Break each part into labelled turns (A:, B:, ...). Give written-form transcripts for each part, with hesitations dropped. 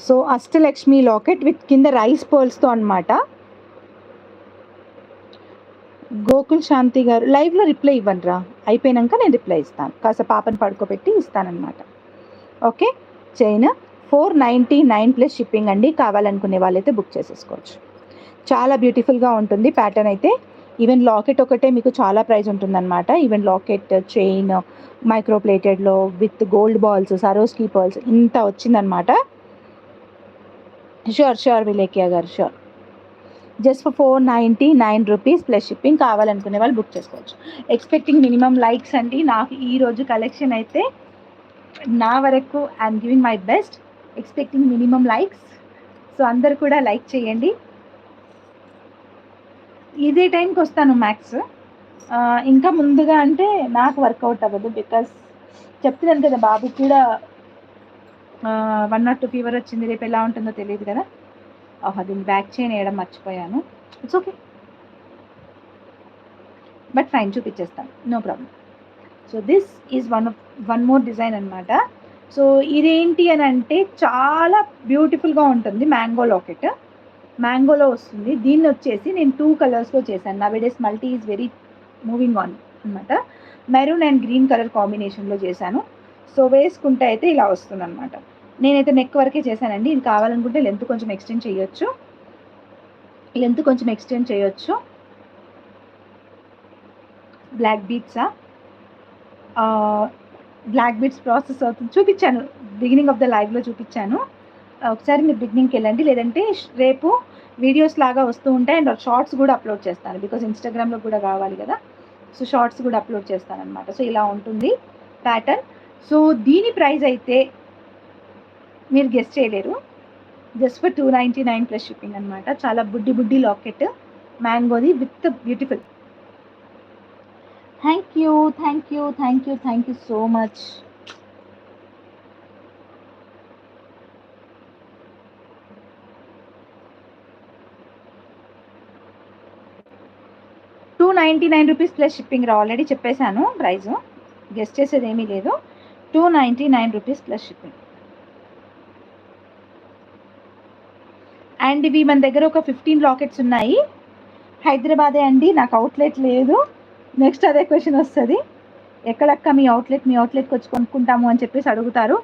A: So Ashtalakshmi locket with కింద rice పర్ల్స్తో అనమాట. గోకుల్ శాంతి గారు లైవ్లో రిప్లై ఇవ్వండి రా, అయిపోయాక నేను రిప్లై ఇస్తాను, కాస్త పాపని పడుకోబెట్టి ఇస్తానన్నమాట. ఓకే, చైన్ 499 ప్లస్ షిప్పింగ్ అండి. కావాలనుకునే వాళ్ళైతే బుక్ చేసేసుకోవచ్చు. చాలా బ్యూటిఫుల్గా ఉంటుంది ప్యాటర్న్ అయితే. ఈవెన్ లాకెట్ ఒకటే మీకు చాలా ప్రైస్ ఉంటుందన్నమాట. ఈవెన్ లాకెట్, చైన్, మైక్రోప్లేటెడ్లో with gold balls, Swarovski pearls ఇంత వచ్చిందనమాట. షూర్ విలేకియా గారు, sure. Just for 499 rupees plus shipping. కావాలనుకునే వాళ్ళు బుక్ చేసుకోవచ్చు. ఎక్స్పెక్టింగ్ మినిమం లైక్స్ అండి. నాకు ఈరోజు కలెక్షన్ అయితే నా వరకు I'm giving my best, expecting minimum likes. So అందరు కూడా లైక్ చేయండి. ఇదే టైంకి వస్తాను మ్యాక్స్. ఇంకా ముందుగా అంటే నాకు వర్కౌట్ అవ్వదు, బికాస్ చెప్తున్నాను కదా బాబుకి కూడా 102 ఫీవర్ వచ్చింది. రేపు ఎలా ఉంటుందో తెలియదు కదా. దీన్ని బ్యాక్ చైన్ వేయడం మర్చిపోయాను. ఇట్స్ ఓకే, బట్ ఫైన్, చూపించేస్తాను, no problem. So this is one more design అనమాట. సో ఇదేంటి అని అంటే చాలా బ్యూటిఫుల్గా ఉంటుంది. మ్యాంగో లాకెట్, మ్యాంగోలో వస్తుంది. దీన్ని వచ్చేసి నేను 2 కలర్స్లో చేశాను. Nowadays multi is very moving on అనమాట. మెరూన్ అండ్ గ్రీన్ కలర్ కాంబినేషన్లో చేశాను. సో వేసుకుంటే అయితే ఇలా వస్తుంది అనమాట. నేనైతే నెక్ వరకే చేశానండి. ఇది కావాలనుకుంటే లెంత్ కొంచెం ఎక్స్టెండ్ చేయొచ్చు. బ్లాక్ బీట్స్ ప్రాసెస్ అవుతుంది, చూపించాను బిగినింగ్ ఆఫ్ ద లైవ్లో చూపించాను. ఒకసారి మీరు బిగినింగ్కి వెళ్ళండి, లేదంటే రేపు వీడియోస్ లాగా వస్తూ ఉంటాయి. అండ్ షార్ట్స్ కూడా అప్లోడ్ చేస్తాను, బికాజ్ ఇన్స్టాగ్రామ్లో కూడా కావాలి కదా. సో షార్ట్స్ కూడా అప్లోడ్ చేస్తాను అనమాట. సో ఇలా ఉంటుంది ప్యాటర్న్. సో దీని ప్రైస్ అయితే మీరు గెస్ చేయలేరు, జస్ట్ ఫర్ 299 ప్లస్ షిప్పింగ్ అనమాట. చాలా బుడ్డి లాకెట్, మ్యాంగోది with beautiful. Thank you so much. ₹299 plus shipping రా, ఆల్రెడీ చెప్పేశాను ప్రైజు, గెస్ట్ చేసేది ఏమీ లేదు. ₹299 ప్లస్ షిప్పింగ్. అండ్ ఇవి మన దగ్గర ఒక 15 లాకెట్స్ ఉన్నాయి. హైదరాబాదే అండి, నాకు అవుట్లెట్ లేదు. నెక్స్ట్ అదే క్వశ్చన్ వస్తుంది, ఎక్కడక్క మీ అవుట్లెట్కి వచ్చి కొనుక్కుంటాము అని చెప్పేసి అడుగుతారు.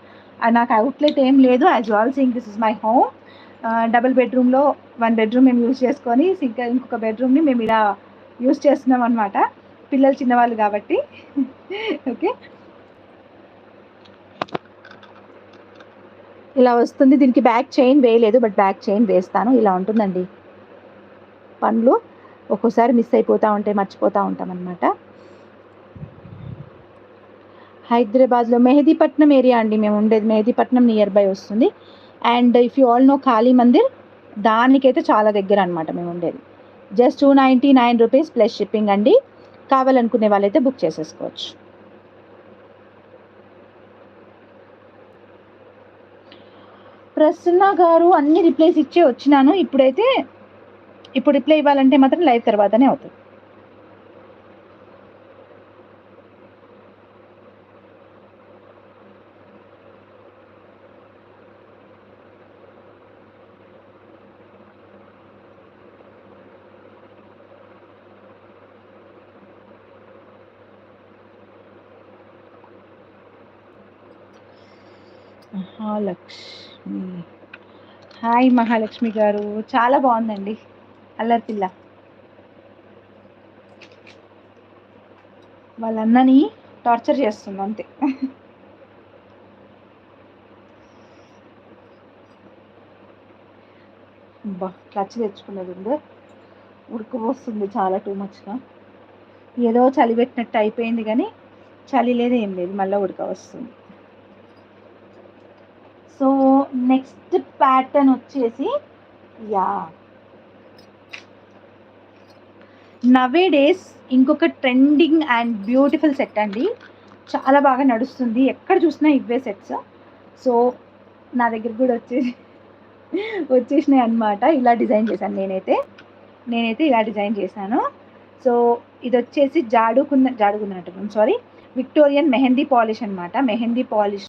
A: నాకు అవుట్లెట్ ఏం లేదు. As you all seeing, this is my home. Double బెడ్రూమ్లో 1 బెడ్రూమ్ మేము యూజ్ చేసుకొని ఇంకొక బెడ్రూమ్ని మేము ఇలా యూజ్ చేస్తున్నాం అనమాట, పిల్లలు చిన్నవాళ్ళు కాబట్టి. ఓకే, ఇలా వస్తుంది. దీనికి బ్యాక్ చైన్ వేయలేదు, బట్ బ్యాక్ చైన్ వేస్తాను. ఇలా ఉంటుందండి. పనులు ఒక్కోసారి మిస్ అయిపోతూ ఉంటాయి, మర్చిపోతూ ఉంటాం అనమాట. హైదరాబాద్లో మెహదీపట్నం ఏరియా అండి మేము ఉండేది. మెహదీపట్నం నియర్ బై వస్తుంది. And if you all know Kali Mandir, దానికైతే చాలా దగ్గర అనమాట మేము ఉండేది. జస్ట్ ₹299 ప్లస్ షిప్పింగ్ అండి. కావాలనుకునే వాళ్ళైతే బుక్ చేసేసుకోవచ్చు. ప్రసన్న గారు అన్ని రిప్లైస్ ఇచ్చే వచ్చినాను. ఇప్పుడు రిప్లై ఇవ్వాలంటే మాత్రం లైవ్ తర్వాతనే అవుతుంది. మహాలక్ష్మి, హాయ్ మహాలక్ష్మి గారు, చాలా బాగుందండి. అల్లరి పిల్ల వాళ్ళ అన్నని టార్చర్ చేస్తుంది అంతే. క్లచ్ తెచ్చుకున్నది ఉంది, ఉడకపోస్తుంది చాలా టూ మచ్గా. ఏదో చలి పెట్టినట్టు అయిపోయింది, కానీ చలి లేదు ఏం లేదు, మళ్ళీ ఉడక వస్తుంది. సో నెక్స్ట్ ప్యాటర్న్ వచ్చేసి నవేడేస్ ఇంకొక ట్రెండింగ్ అండ్ బ్యూటిఫుల్ సెట్ అండి. చాలా బాగా నడుస్తుంది, ఎక్కడ చూసినా ఇవే సెట్స్. సో నా దగ్గర కూడా వచ్చేసినాయి అనమాట. ఇలా డిజైన్ చేశాను నేనైతే ఇలా డిజైన్ చేశాను. సో ఇది వచ్చేసి జాడుకున్నట్టు, సారీ, విక్టోరియన్ మెహందీ పాలిష్ అనమాట. మెహందీ పాలిష్